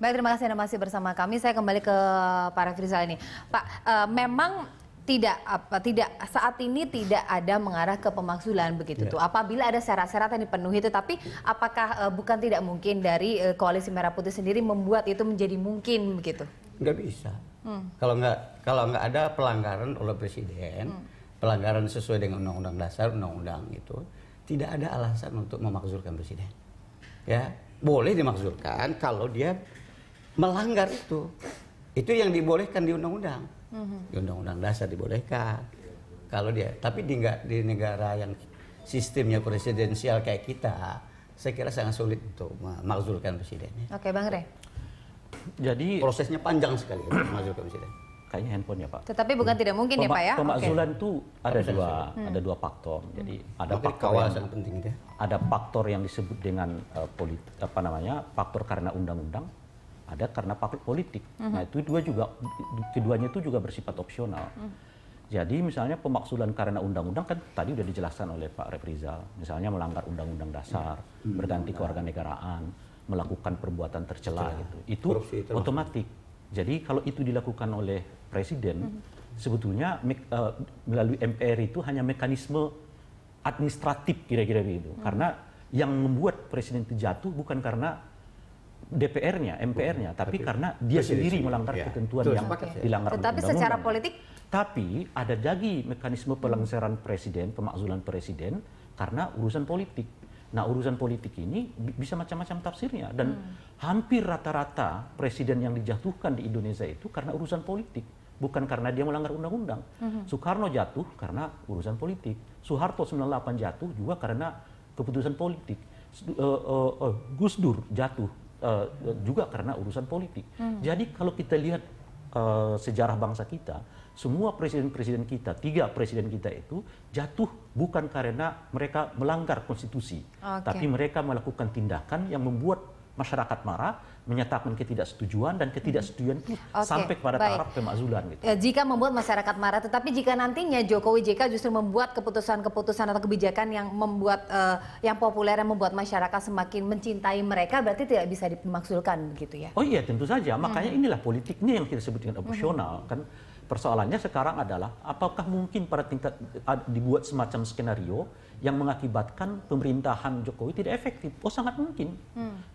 Baik, terima kasih Anda masih bersama kami. Saya kembali ke Pak Refrizal ini. Pak, memang tidak saat ini tidak ada mengarah ke pemakzulan begitu tuh. Apabila ada syarat-syarat yang dipenuhi, tetapi apakah bukan tidak mungkin dari Koalisi Merah Putih sendiri membuat itu menjadi mungkin begitu? Nggak bisa. Kalau nggak ada pelanggaran oleh presiden, pelanggaran sesuai dengan undang-undang dasar, undang-undang itu, tidak ada alasan untuk memakzulkan presiden. Ya, boleh dimakzulkan kalau dia melanggar itu. Itu yang dibolehkan di undang-undang. Di undang-undang dasar dibolehkan. Kalau dia, tapi di negara yang sistemnya presidensial kayak kita, saya kira sangat sulit untuk memakzulkan presiden. Oke, Bang Rey. Jadi prosesnya panjang sekali untuk memakzulkan presiden. Kayaknya handphone ya Pak. Tetapi bukan tidak mungkin ya Pak ya? Pemakzulan itu ada dua faktor. Jadi ada faktor yang sangat penting itu. Ada faktor yang disebut dengan faktor karena undang-undang, ada karena faktor politik. Nah itu keduanya itu juga bersifat opsional. Jadi misalnya pemakzulan karena undang-undang kan tadi udah dijelaskan oleh Pak Refrizal. Misalnya melanggar undang-undang dasar, berganti kewarganegaraan, melakukan perbuatan tercela gitu. Itu otomatis. Jadi kalau itu dilakukan oleh presiden, sebetulnya melalui MPR itu hanya mekanisme administratif kira-kira begitu. Karena yang membuat presiden itu jatuh bukan karena DPR-nya, MPR-nya, tapi karena dia sendiri melanggar ketentuan yang dilanggar undang-undang. Tetapi secara politik? Tapi ada lagi mekanisme pelanggaran presiden, pemakzulan presiden karena urusan politik. Nah urusan politik ini bisa macam-macam tafsirnya dan hampir rata-rata presiden yang dijatuhkan di Indonesia itu karena urusan politik, bukan karena dia melanggar undang-undang. Soekarno jatuh karena urusan politik, Soeharto 98 jatuh juga karena keputusan politik, Gus Dur jatuh juga karena urusan politik. Jadi kalau kita lihat sejarah bangsa kita, semua presiden-presiden kita, 3 presiden kita itu jatuh bukan karena mereka melanggar konstitusi, tapi mereka melakukan tindakan yang membuat masyarakat marah, menyatakan ketidaksetujuan dan ketidaksetujuan itu sampai kepada taraf pemakzulan gitu. Ya, jika membuat masyarakat marah, tetapi jika nantinya Jokowi JK justru membuat keputusan-keputusan atau kebijakan yang membuat yang populer yang membuat masyarakat semakin mencintai mereka, berarti tidak bisa dimakzulkan begitu ya? Oh iya tentu saja, makanya inilah politik ini yang kita sebut dengan opsional kan. Persoalannya sekarang adalah apakah mungkin pada tingkat dibuat semacam skenario yang mengakibatkan pemerintahan Jokowi tidak efektif? Oh sangat mungkin.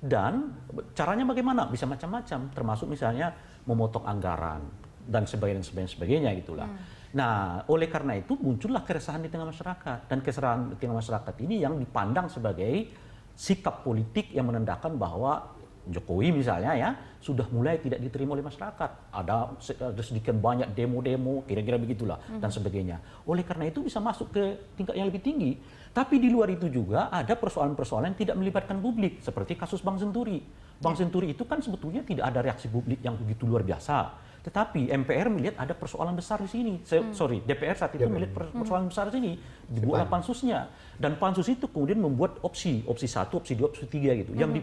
Dan caranya bagaimana? Bisa macam-macam, termasuk misalnya memotong anggaran dan sebagainya gitulah. Nah oleh karena itu muncullah keresahan di tengah masyarakat, dan keresahan di tengah masyarakat ini yang dipandang sebagai sikap politik yang menandakan bahwa Jokowi misalnya ya sudah mulai tidak diterima oleh masyarakat, ada sedikit banyak demo-demo kira-kira begitulah dan sebagainya. Oleh karena itu bisa masuk ke tingkat yang lebih tinggi. Tapi di luar itu juga ada persoalan-persoalan yang tidak melibatkan publik seperti kasus Bank Senturi. Bank Senturi itu kan sebetulnya tidak ada reaksi publik yang begitu luar biasa. Tetapi MPR melihat ada persoalan besar di sini. DPR saat itu melihat persoalan besar di sini. Dibuatlah pansusnya. Dan pansus itu kemudian membuat opsi 1, opsi 2, opsi 3 gitu. Yang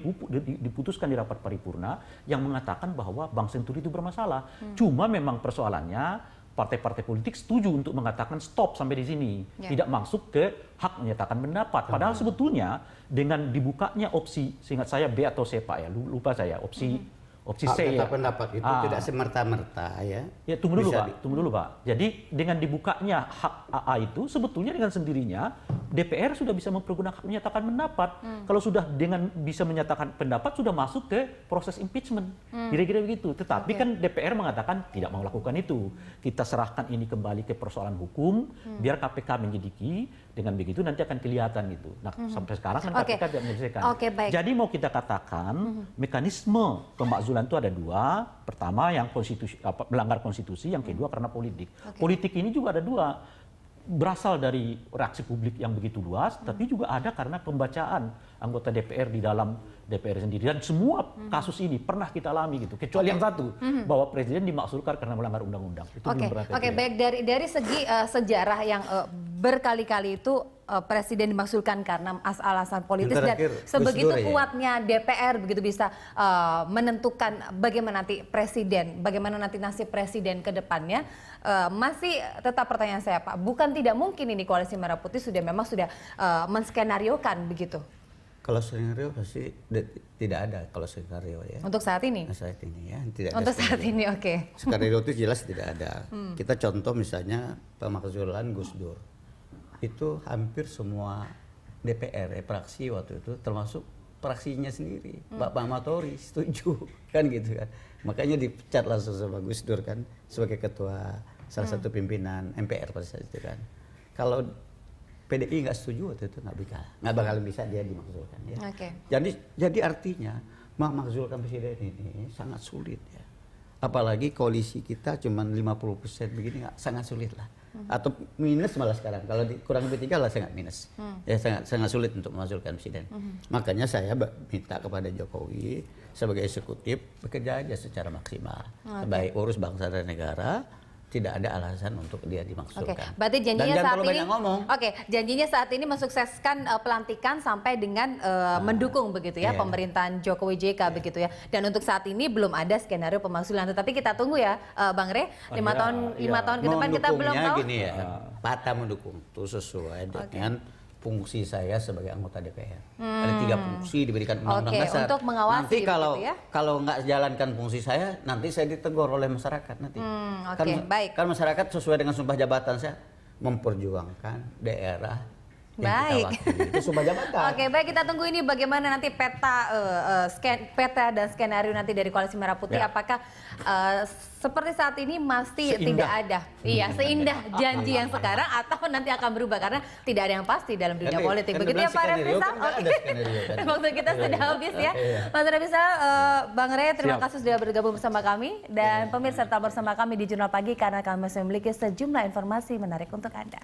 diputuskan di rapat paripurna yang mengatakan bahwa Bank Senturi itu bermasalah. Cuma memang persoalannya partai-partai politik setuju untuk mengatakan stop sampai di sini. Tidak masuk ke hak menyatakan pendapat. Padahal sebetulnya dengan dibukanya opsi, seingat saya B atau C Pak ya, lupa saya, opsi C ya. Pendapat itu tidak semerta-merta ya. Ya tunggu dulu Pak. Jadi dengan dibukanya hak AA itu sebetulnya dengan sendirinya DPR sudah bisa mempergunakan menyatakan pendapat. Kalau sudah dengan bisa menyatakan pendapat sudah masuk ke proses impeachment. Kira-kira begitu. Tetapi kan DPR mengatakan tidak mau lakukan itu. Kita serahkan ini kembali ke persoalan hukum, biar KPK menyelidiki. Dengan begitu nanti akan kelihatan gitu. Nah sampai sekarang kan KPK tidak menyelesaikan. Jadi mau kita katakan mekanisme pemakzulan itu ada 2. Pertama yang melanggar konstitusi, yang kedua karena politik. Politik ini juga ada 2. Berasal dari reaksi publik yang begitu luas, tapi juga ada karena pembacaan anggota DPR di dalam DPR sendiri. Dan semua kasus ini pernah kita alami gitu, kecuali yang satu, bahwa presiden dimakzulkan karena melanggar undang-undang. Baik, dari segi sejarah yang berkali-kali itu presiden dimakzulkan karena alasan politis dan sebegitu kuatnya DPR begitu bisa menentukan bagaimana nanti nasib presiden ke depannya. Masih tetap pertanyaan saya Pak, bukan tidak mungkin ini Koalisi Merah Putih sudah menskenariokan begitu? Kalau skenario pasti tidak ada kalau skenario ya. Untuk saat ini? Saat ini ya, tidak ada. Untuk saat ini, oke. Skenario itu jelas tidak ada. Kita contoh misalnya pemakzulan Gus Dur. Itu hampir semua DPR fraksi waktu itu termasuk fraksinya sendiri. Pak Matori setuju kan gitu kan. Makanya dipecat langsung sama Gus Dur kan sebagai ketua salah satu pimpinan MPR pada saat itu kan. Kalau PDI nggak setuju waktu itu nggak bakal bisa dia dimakzulkan ya. Okay. Jadi artinya memakzulkan presiden ini sangat sulit ya. Apalagi koalisi kita cuma 50% begini sangat sulit lah. Atau minus malah sekarang. Kalau kurang lebih 3 lah sangat minus. Ya sangat sulit untuk memakzulkan presiden. Makanya saya minta kepada Jokowi sebagai eksekutif bekerja aja secara maksimal. Baik urus bangsa dan negara. Tidak ada alasan untuk dia dimaksudkan. Oke, berarti janjinya saat ini. Oke, janjinya saat ini mensukseskan pelantikan sampai dengan mendukung begitu ya pemerintahan Jokowi JK begitu ya. Dan untuk saat ini belum ada skenario pemakzulan. Tetapi kita tunggu ya, Bang Rey. 5 tahun ke depan kita belum tahu. Gini ya, patah mendukung itu sesuai dengan fungsi saya sebagai anggota DPR. Ada 3 fungsi diberikan undang-undang dasar. Untuk mengawasi nanti ya? kalau nggak jalankan fungsi saya, nanti saya ditegur oleh masyarakat nanti. Baik. Kan masyarakat sesuai dengan sumpah jabatan saya memperjuangkan daerah. Baik. Itu sumpah jabatan. Oke, baik, kita tunggu ini bagaimana nanti peta dan skenario nanti dari Koalisi Merah Putih. Apakah seperti saat ini masih tidak ada? Iya, seindah janji yang sekarang atau nanti akan berubah karena tidak ada yang pasti dalam dunia politik. Begitu ya Pak Refrizal? Oke. Waktu kita sudah habis ya. Mas Refrizal, Bang Rey, terima kasih sudah bergabung bersama kami dan pemirsa tetap bersama kami di Jurnal Pagi karena kami masih memiliki sejumlah informasi menarik untuk Anda.